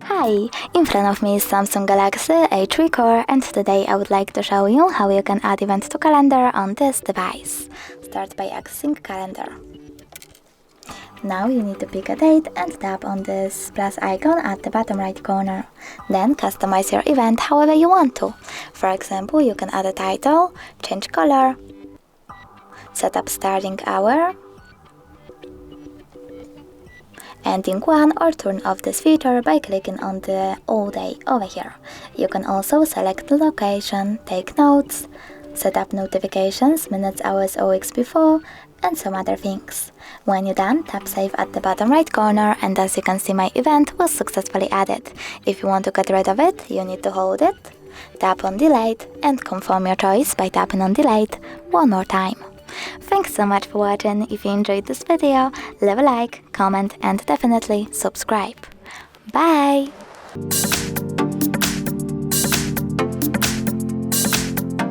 Hi, in front of me is Samsung Galaxy A3 Core, and today I would like to show you how you can add event to calendar on this device. Start by accessing calendar. Now you need to pick a date and tap on this plus icon at the bottom right corner. Then customize your event however you want to. For example, you can add a title, change color, set up starting hour, ending one, or turn off this feature by clicking on the all day over here. You can also select the location, take notes, set up notifications minutes, hours or weeks before, and some other things. When you're done, tap save at the bottom right corner, and as you can see, my event was successfully added. If you want to get rid of it, you need to hold it, tap on delete, and confirm your choice by tapping on delete one more time. Thanks so much for watching. If you enjoyed this video, leave a like, comment and definitely subscribe. Bye!